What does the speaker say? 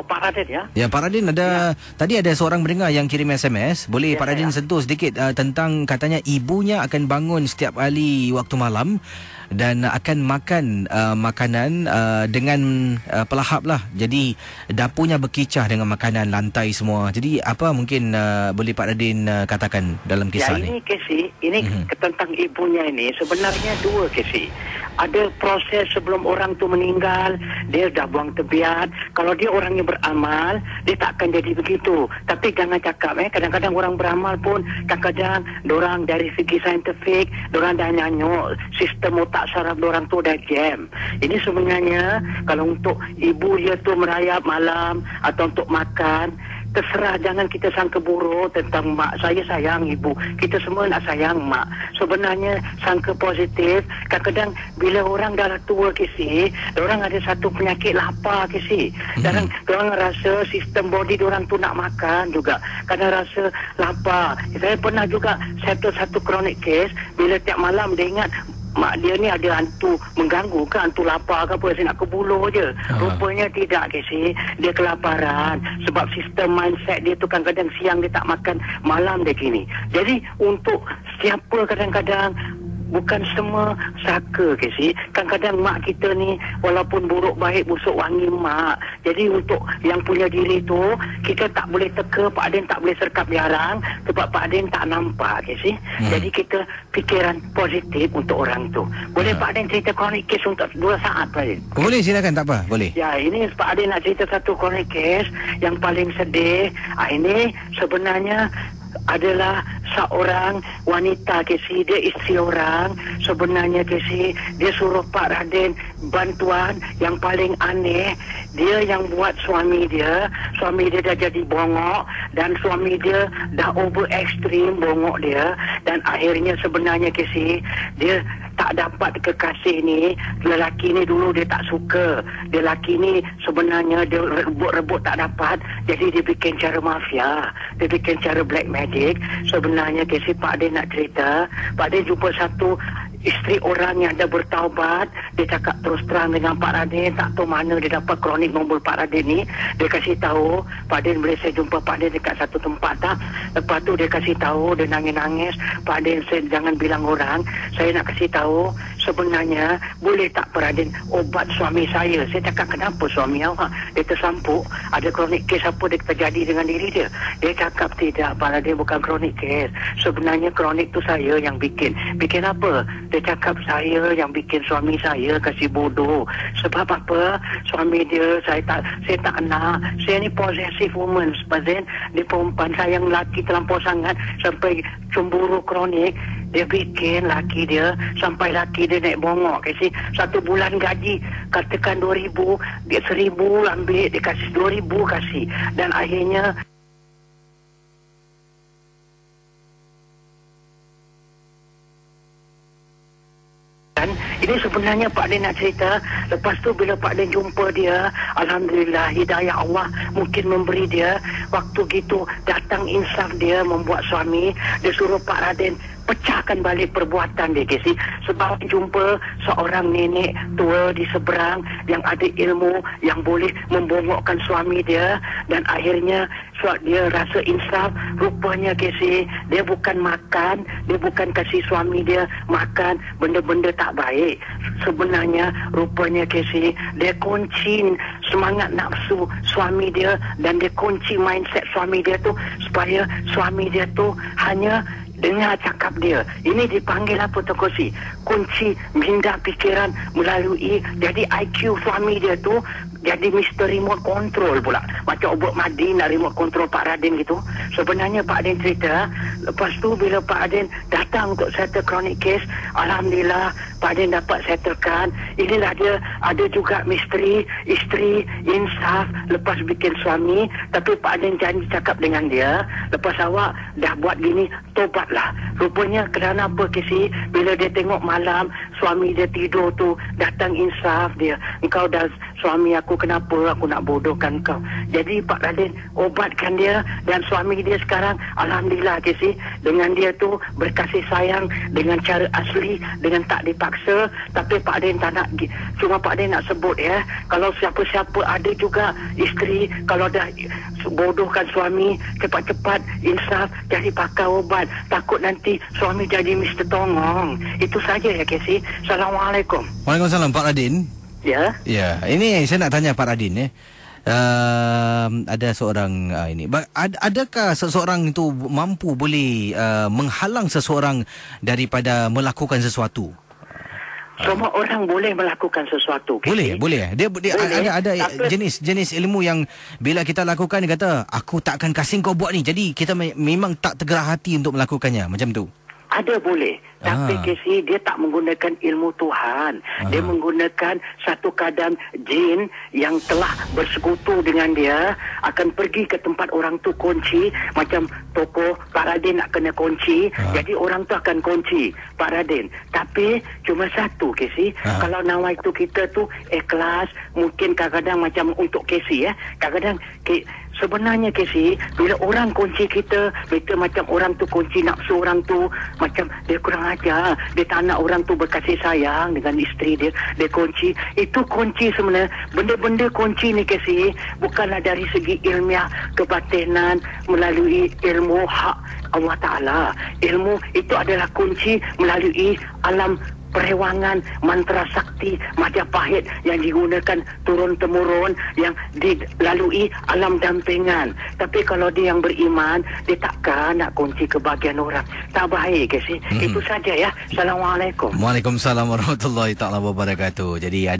Pak Radin ya. Ya, Pak Radin ada tadi ada seorang pendengar yang kirim SMS. Boleh Pak Radin sentuh sedikit tentang katanya ibunya akan bangun setiap kali waktu malam dan akan makan makanan dengan pelahap lah. Jadi dapurnya berkicah dengan makanan, lantai semua. Jadi apa mungkin boleh Pak Radin katakan dalam kisah ini Casey, ini tentang ibunya ini sebenarnya dua Casey. Ada proses sebelum orang tu meninggal, dia dah buang tebiat. Kalau dia orang yang beramal, dia tak akan jadi begitu. Tapi jangan cakap kadang-kadang orang beramal pun kadang-kadang dorang dari segi saintifik, dorang dah nyanyuk, sistem otak saraf dorang tu dah jam. Ini sebenarnya kalau untuk ibu dia tu merayap malam atau untuk makan, terserah, jangan kita sangka buruk tentang mak. Saya sayang ibu, kita semua nak sayang mak. Sebenarnya sangka positif. Kadang-kadang bila orang dah tua kisi, orang ada satu penyakit lapar kisi. Dan orang rasa sistem body orang tu nak makan juga. Kadang rasa lapar. Saya pernah juga settle satu chronic case, bila tiap malam dia ingat mak dia ni ada hantu mengganggu ke, hantu lapar ke apa, saya nak ke buluh je. Rupanya tidak Casey, dia kelaparan sebab sistem mindset dia tu kadang-kadang siang dia tak makan, malam dia gini. Jadi untuk siapa kadang-kadang bukan semua saka Casey. Kadang-kadang mak kita ni walaupun buruk baik busuk wangi mak. Jadi untuk yang punya diri tu kita tak boleh teka, Pak Adin tak boleh serkap jarang sebab Pak Adin tak nampak Casey. Jadi kita fikiran positif untuk orang tu. Boleh Pak Adin cerita chronic case untuk 2 saat Pak Adin? Boleh, silakan, tak apa, boleh. Ya, ini Pak Adin nak cerita satu chronic case yang paling sedih. Ini sebenarnya adalah seorang wanita Casey, dia isteri orang. Sebenarnya Casey, dia suruh Pak Radin bantuan. Yang paling aneh, dia yang buat suami dia dah jadi bongok dan suami dia dah over extreme bongok dia. Dan akhirnya sebenarnya Casey, dia tak dapat kekasih ni. Lelaki ni dulu dia tak suka. Dia lelaki ni sebenarnya dia rebut-rebut tak dapat. Jadi dia bikin cara mafia, dia bikin cara black magic. Sebenarnya Casey, Pak Adin nak cerita, Pak Adin jumpa satu isteri orang yang dah bertaubat. Dia cakap terus terang dengan Pak Radin, tak tahu mana dia dapat kronik nombor Pak Radin ni. Dia kasih tahu, Pak Radin boleh saya jumpa Pak Radin dekat satu tempat tak? Lepas tu dia kasih tahu, dia nangis-nangis. Pak Radin, saya jangan bilang orang, saya nak kasih tahu sebenarnya boleh tak Pak Radin obat suami saya? Saya cakap kenapa suami awak? Dia tersampuk, ada kronik kes apa dia terjadi dengan diri dia? Dia cakap tidak Pak Radin, bukan kronik kes. Sebenarnya kronik tu saya yang bikin. Bikin apa? Dia cakap saya yang bikin suami saya kasih bodoh. Sebab apa? Suami dia saya tak nak. Saya ni possessive woman. Sebab dia perempuan sayang lelaki terlampau sangat sampai cemburu kronik. Dia bikin laki dia sampai laki dia naik bongok. Kasi 1 bulan gaji katakan 2,000, dia 1,000 ambil, dia kasih 2,000 kasih. Dan akhirnya ini sebenarnya Pak Din nak cerita. Lepas tu bila Pak Din jumpa dia, alhamdulillah hidayah Allah mungkin memberi dia. Waktu gitu datang insaf dia membuat suami. Dia suruh Pak Radin pecahkan balik perbuatan dia Casey. Sebab jumpa seorang nenek tua di seberang yang ada ilmu yang boleh membongokkan suami dia. Dan akhirnya dia rasa insaf. Rupanya Casey, dia bukan makan, dia bukan kasih suami dia makan benda-benda tak baik. Sebenarnya rupanya Casey, dia kunci semangat nafsu suami dia dan dia kunci mindset suami dia tu supaya suami dia tu hanya dengar cakap dia. Ini dipanggil apa Tokosi? Kunci minda pikiran melalui. Jadi IQ suami dia tu jadi Mr. Remote Control pula. Macam Obot Madin nak remote control Pak Radin gitu. Sebenarnya Pak Radin cerita, lepas tu bila Pak Radin datang untuk settle chronic case, alhamdulillah Pak Radin dapat settlekan. Inilah dia, ada juga misteri, isteri, insaf lepas bikin suami. Tapi Pak Radin janji cakap dengan dia, lepas awak dah buat gini, tobatlah. Rupanya kerana apa Casey? Bila dia tengok malam suami dia tidur tu, datang insaf dia. Engkau dah suami aku, kenapa aku nak bodohkan kau. Jadi Pak Radin obatkan dia, dan suami dia sekarang alhamdulillah Casey, dengan dia tu berkasih sayang dengan cara asli, dengan tak dipaksa. Tapi Pak Radin tak nak, cuma Pak Radin nak sebut ya, kalau siapa-siapa ada juga isteri kalau dah bodohkan suami, cepat-cepat insaf, jadi pakai obat, takut nanti suami jadi Mr. Tongong. Itu saja ya Casey. Assalamualaikum. Waalaikumsalam Pak Radin. Ya. Ya, ini saya nak tanya Pak Radin ya. Ada seorang adakah seseorang itu mampu boleh menghalang seseorang daripada melakukan sesuatu? Semua orang boleh melakukan sesuatu. Boleh. Dia boleh, ada tapi jenis ilmu yang bila kita lakukan dia kata aku tak akan kasih kau buat ni. Jadi kita memang tak tergerak hati untuk melakukannya macam tu. Ada boleh. Tapi Casey, dia tak menggunakan ilmu Tuhan. Dia menggunakan satu keadaan jin yang telah bersekutu dengan dia, akan pergi ke tempat orang tu kunci, macam toko Pak Radin nak kena kunci, jadi orang tu akan kunci Pak Radin. Tapi cuma satu Casey, kalau nawai tu kita tu ikhlas, mungkin kadang-kadang macam untuk Casey ya, kadang-kadang sebenarnya Casey, bila orang kunci kita macam orang tu kunci nafsu orang tu, macam dia kurang ajar, dia tak nak orang tu berkasih sayang dengan isteri dia, dia kunci. Itu kunci sebenarnya. Benda-benda kunci ni Casey, bukanlah dari segi ilmiah kebatinan melalui ilmu hak Allah Ta'ala. Ilmu itu adalah kunci melalui alam perewangan, mantra sakti Majapahit yang digunakan turun-temurun, yang dilalui alam dampingan. Tapi kalau dia yang beriman, dia takkan nak kunci kebahagiaan orang. Tak baik ke sih? Itu saja ya. Assalamualaikum. Waalaikumsalam warahmatullahi taala wabarakatuh. Jadi